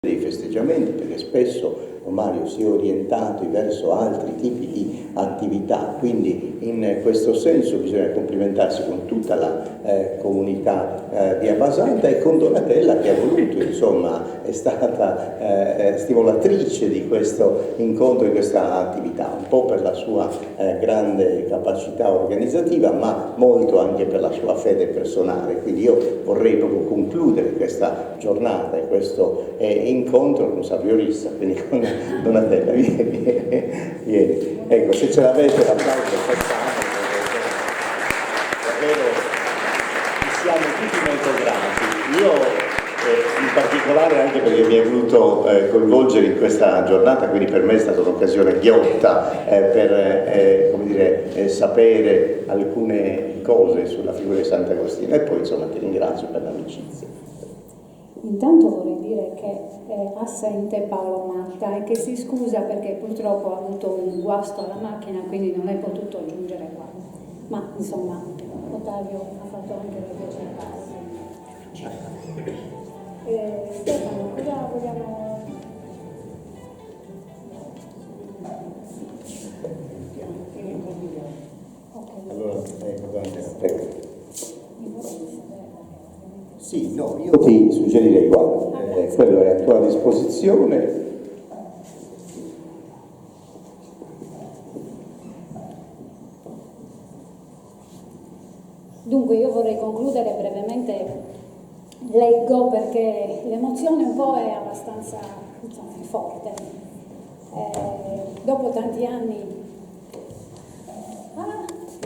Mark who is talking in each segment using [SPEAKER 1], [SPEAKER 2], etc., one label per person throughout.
[SPEAKER 1] dei festeggiamenti, perché spesso Mario si è orientato verso altri tipi di attività, quindi in questo senso bisogna complimentarsi con tutta la comunità di Abbasanta e con Donatella, che ha voluto, insomma, è stata stimolatrice di questo incontro, di questa attività, un po' per la sua grande capacità organizzativa, ma molto anche per la sua fede personale. Quindi io vorrei proprio concludere questa giornata e questo incontro con Savio Rissa, quindi con Donatella, vieni. Ecco, se ce l'avete l'applauso, davvero siamo tutti molto grati. Io in particolare anche perché mi è voluto coinvolgere in questa giornata, quindi per me è stata un'occasione ghiotta per come dire, sapere alcune cose sulla figura di Sant'Agostino, e poi insomma ti ringrazio per l'amicizia.
[SPEAKER 2] Intanto vorrei dire che è assente Paolo Matta e che si scusa perché purtroppo ha avuto un guasto alla macchina, quindi non è potuto giungere qua. Ma insomma, Ottavio ha fatto anche la piacere. Stefano, cosa vogliamo...
[SPEAKER 1] Allora, sì, no, io ti suggerirei, guarda, quello è a tua disposizione.
[SPEAKER 2] Dunque io vorrei concludere brevemente, leggo perché l'emozione un po' è abbastanza, insomma, è forte. Dopo tanti anni...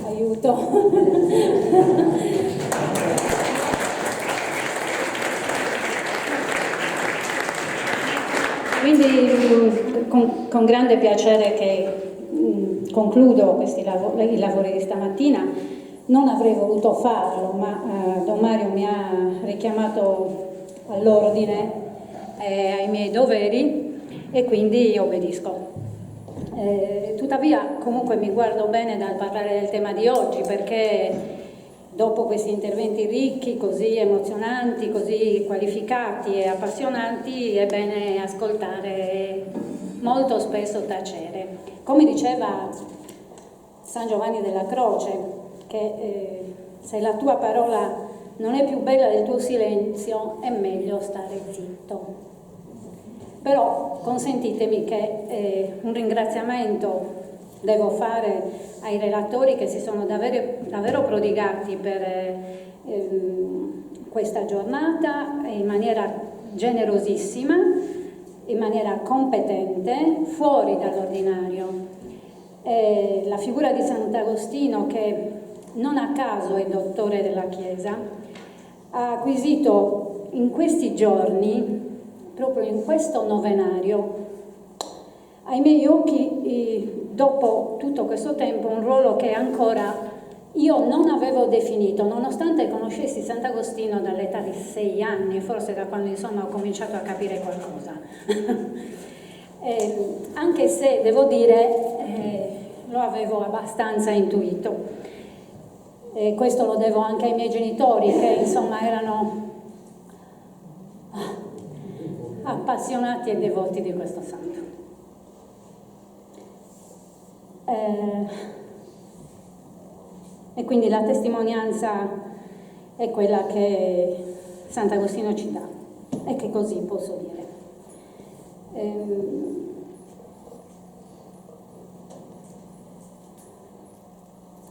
[SPEAKER 2] aiuto! Quindi con grande piacere che concludo i lavori di stamattina. Non avrei voluto farlo, ma Don Mario mi ha richiamato all'ordine e ai miei doveri e quindi obbedisco. Tuttavia comunque mi guardo bene dal parlare del tema di oggi, perché dopo questi interventi ricchi, così emozionanti, così qualificati e appassionanti, è bene ascoltare, molto spesso tacere. Come diceva San Giovanni della Croce, che se la tua parola non è più bella del tuo silenzio, è meglio stare zitto. Però consentitemi che un ringraziamento devo fare ai relatori che si sono davvero prodigati per questa giornata in maniera generosissima, in maniera competente, fuori dall'ordinario. La figura di Sant'Agostino, che non a caso è dottore della Chiesa, ha acquisito in questi giorni, proprio in questo novenario, ai miei occhi, dopo tutto questo tempo, un ruolo che ancora io non avevo definito, nonostante conoscessi Sant'Agostino dall'età di 6 anni, forse da quando insomma ho cominciato a capire qualcosa. Anche se, devo dire, lo avevo abbastanza intuito. Questo lo devo anche ai miei genitori, che insomma erano appassionati e devoti di questo santo. E quindi la testimonianza è quella che Sant'Agostino ci dà, e che così posso dire.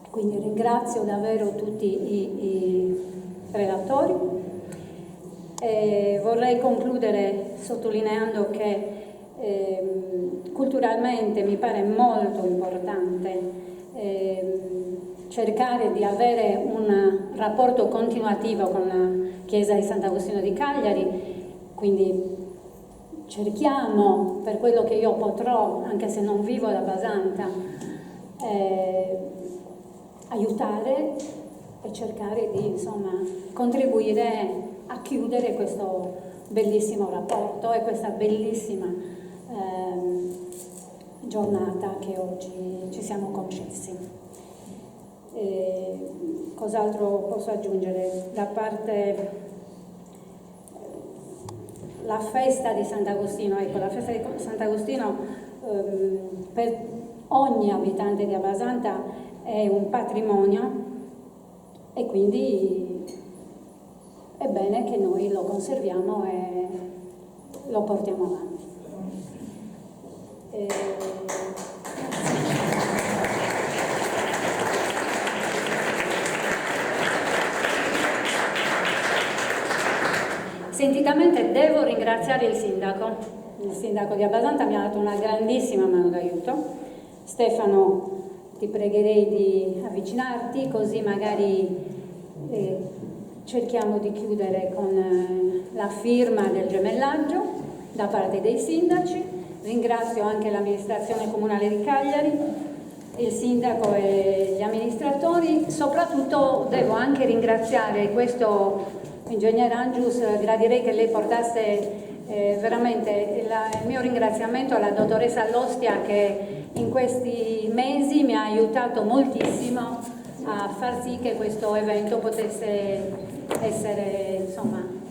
[SPEAKER 2] Quindi ringrazio davvero tutti i relatori e vorrei concludere sottolineando che culturalmente mi pare molto importante cercare di avere un rapporto continuativo con la Chiesa di Sant'Agostino di Cagliari, quindi cerchiamo, per quello che io potrò, anche se non vivo ad Abbasanta, aiutare e cercare di insomma contribuire a chiudere questo bellissimo rapporto e questa bellissima giornata che oggi ci siamo concessi. Cos'altro posso aggiungere? Da parte la festa di Sant'Agostino. Ecco, la festa di Sant'Agostino per ogni abitante di Abbasanta è un patrimonio e quindi è bene che noi lo conserviamo e lo portiamo avanti. Sentitamente devo ringraziare il sindaco di Abbasanta mi ha dato una grandissima mano d'aiuto. Stefano, ti pregherei di avvicinarti, così magari cerchiamo di chiudere con la firma del gemellaggio da parte dei sindaci. Ringrazio anche l'amministrazione comunale di Cagliari, il sindaco e gli amministratori. Soprattutto devo anche ringraziare questo Ingegner Angius, gradirei che lei portasse veramente il mio ringraziamento alla dottoressa Allostia, che in questi mesi mi ha aiutato moltissimo a far sì che questo evento potesse essere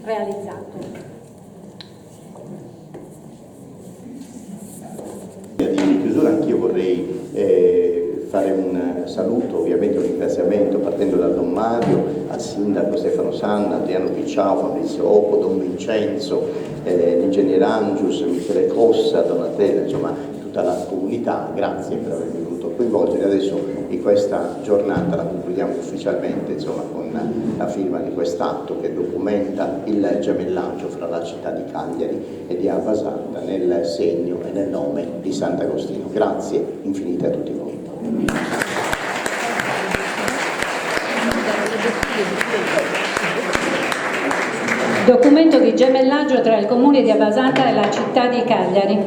[SPEAKER 2] realizzato.
[SPEAKER 1] Di chiusura anch'io vorrei fare un saluto, ovviamente un ringraziamento partendo da Don Mario, al sindaco Stefano Sanna, Adriano Picciao, Fabrizio Oppo, Don Vincenzo, l'ingegner Angius, Michele Cossa, Donatella, insomma tutta la comunità. Grazie per avermi voluto coinvolgere. Adesso in questa giornata la concludiamo ufficialmente con la firma di quest'atto che documenta il gemellaggio fra la città di Cagliari e di Abbasanta nel segno e nel nome di Sant'Agostino. Grazie infinite a tutti voi.
[SPEAKER 2] Documento di gemellaggio tra il comune di Abbasanta e la città di Cagliari.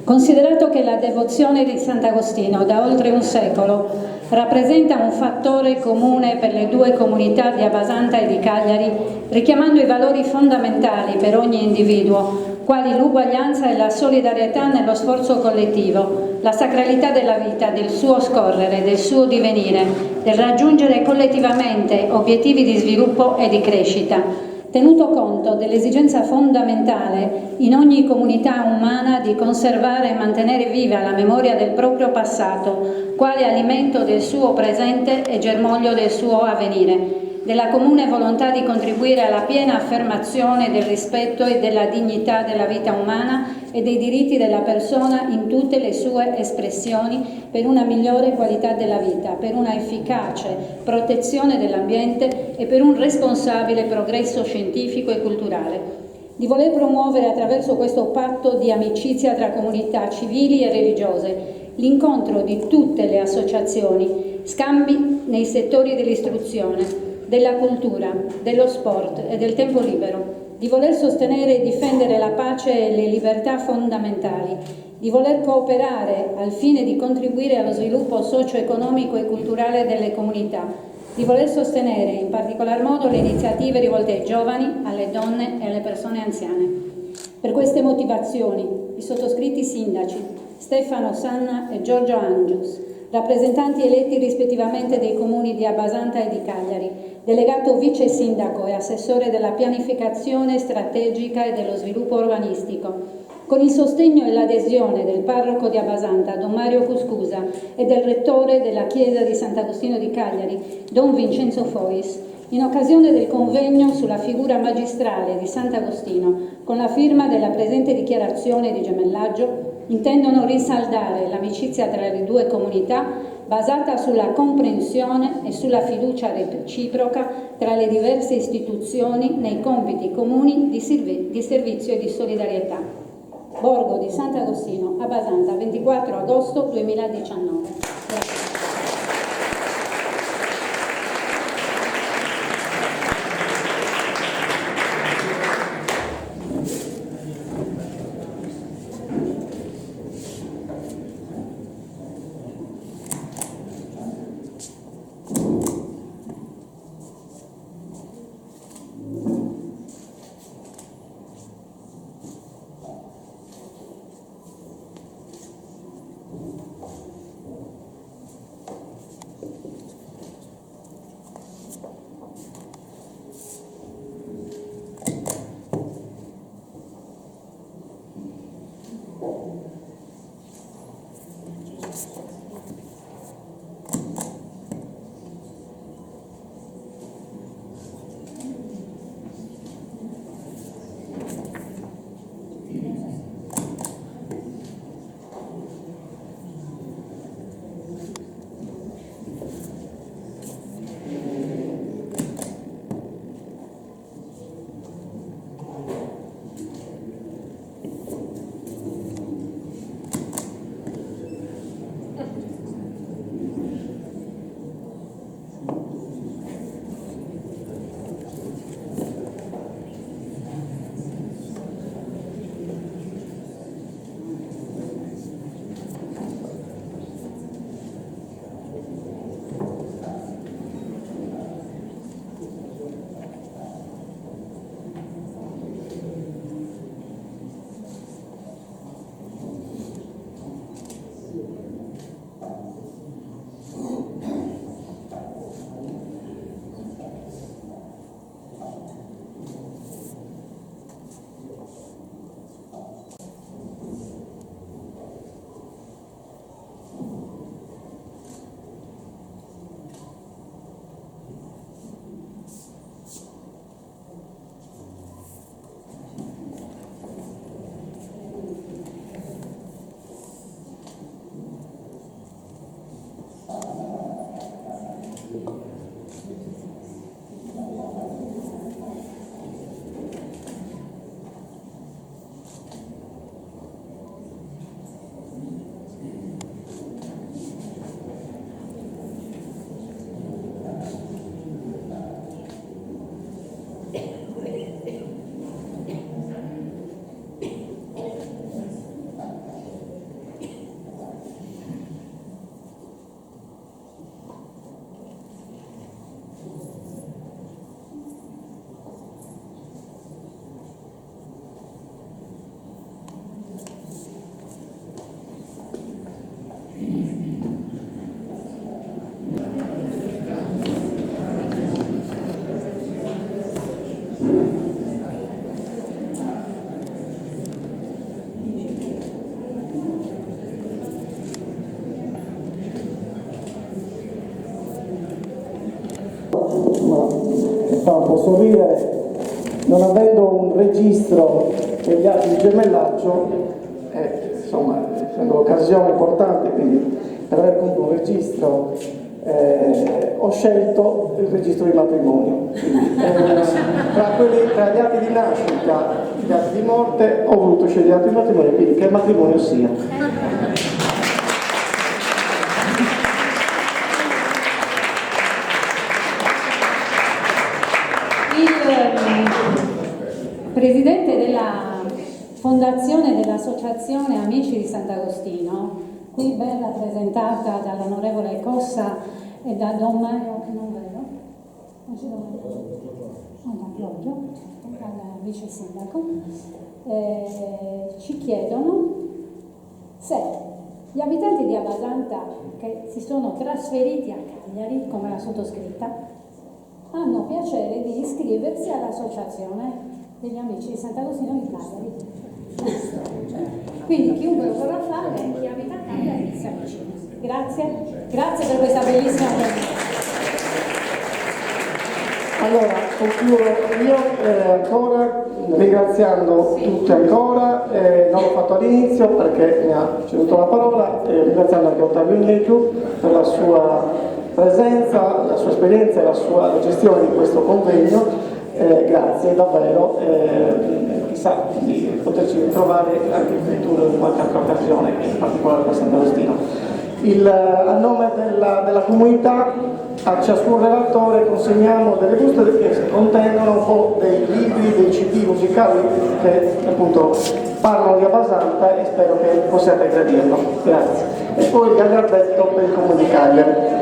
[SPEAKER 2] Considerato che la devozione di Sant'Agostino da oltre un secolo rappresenta un fattore comune per le due comunità di Abbasanta e di Cagliari, richiamando i valori fondamentali per ogni individuo, quali l'uguaglianza e la solidarietà nello sforzo collettivo, la sacralità della vita, del suo scorrere, del suo divenire, del raggiungere collettivamente obiettivi di sviluppo e di crescita, tenuto conto dell'esigenza fondamentale in ogni comunità umana di conservare e mantenere viva la memoria del proprio passato, quale alimento del suo presente e germoglio del suo avvenire, della comune volontà di contribuire alla piena affermazione del rispetto e della dignità della vita umana e dei diritti della persona in tutte le sue espressioni per una migliore qualità della vita, per una efficace protezione dell'ambiente e per un responsabile progresso scientifico e culturale. Di voler promuovere attraverso questo patto di amicizia tra comunità civili e religiose l'incontro di tutte le associazioni, scambi nei settori dell'istruzione, della cultura, dello sport e del tempo libero, di voler sostenere e difendere la pace e le libertà fondamentali, di voler cooperare al fine di contribuire allo sviluppo socio-economico e culturale delle comunità, di voler sostenere in particolar modo le iniziative rivolte ai giovani, alle donne e alle persone anziane. Per queste motivazioni, i sottoscritti sindaci Stefano Sanna e Giorgio Angius, rappresentanti eletti rispettivamente dei comuni di Abbasanta e di Cagliari, delegato vice sindaco e assessore della pianificazione strategica e dello sviluppo urbanistico, con il sostegno e l'adesione del parroco di Abbasanta, Don Mario Cuscusa, e del rettore della chiesa di Sant'Agostino di Cagliari, Don Vincenzo Fois, in occasione del convegno sulla figura magistrale di Sant'Agostino, con la firma della presente dichiarazione di gemellaggio, intendono rinsaldare l'amicizia tra le due comunità basata sulla comprensione e sulla fiducia reciproca tra le diverse istituzioni nei compiti comuni di servizio e di solidarietà. Borgo di Sant'Agostino, Abbasanta, 24 agosto 2019. Grazie.
[SPEAKER 3] Posso dire, non avendo un registro degli atti di gemellaggio, insomma, essendo un'occasione importante, quindi per aver comunque un registro, ho scelto il registro di matrimonio. Quindi, tra gli atti di nascita e gli atti di morte ho voluto scegliere gli atti di matrimonio, quindi che matrimonio sia.
[SPEAKER 2] Presidente della fondazione dell'Associazione Amici di Sant'Agostino, qui ben rappresentata dall'onorevole Cossa e da Don Mario, che non vedo, non c'è Don Mario, dal vice sindaco, ci chiedono se gli abitanti di Abbasanta che si sono trasferiti a Cagliari, come la sottoscritta, hanno piacere di iscriversi all'associazione degli Amici di Sant'Agostino di Cagliari. Quindi chiunque lo vorrà fare, chi abita a Cagliari si avvicina. Grazie per questa bellissima presentazione.
[SPEAKER 3] Allora, concludo io ancora ringraziando tutti ancora, non l'ho fatto all'inizio perché mi ha ceduto la parola, ringraziando anche Ottavio Negru per la sua presenza, la sua esperienza e la gestione di questo convegno. Grazie davvero, chissà di poterci ritrovare anche in futuro in qualche altra occasione, in particolare per Sant'Agostino. A nome della comunità, a ciascun relatore consegniamo delle buste che contengono un po' dei libri, dei CD musicali che appunto parlano di Abbasanta e spero che possiate gradirlo. Grazie. E poi il Gagliardetto per il Comune di Cagliari.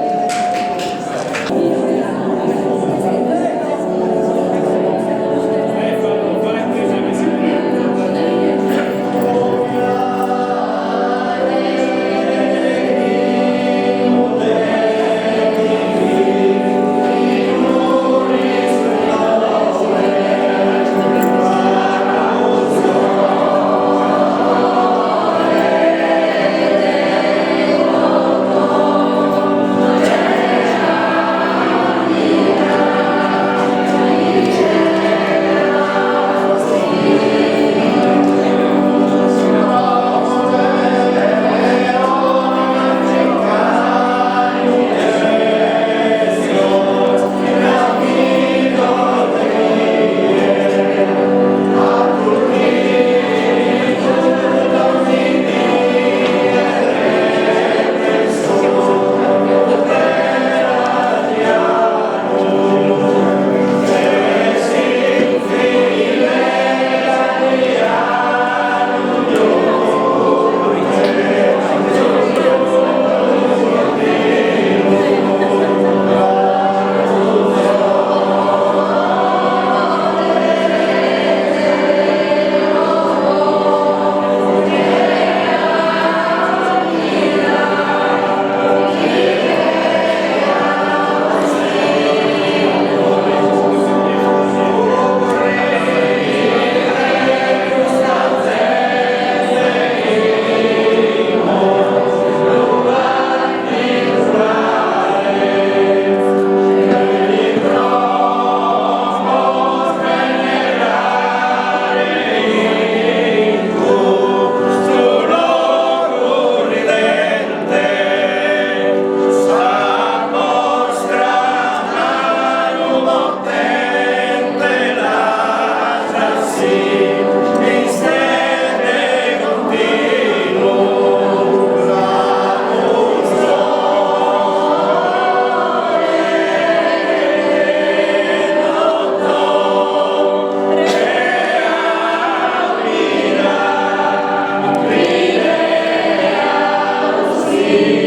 [SPEAKER 4] Dio.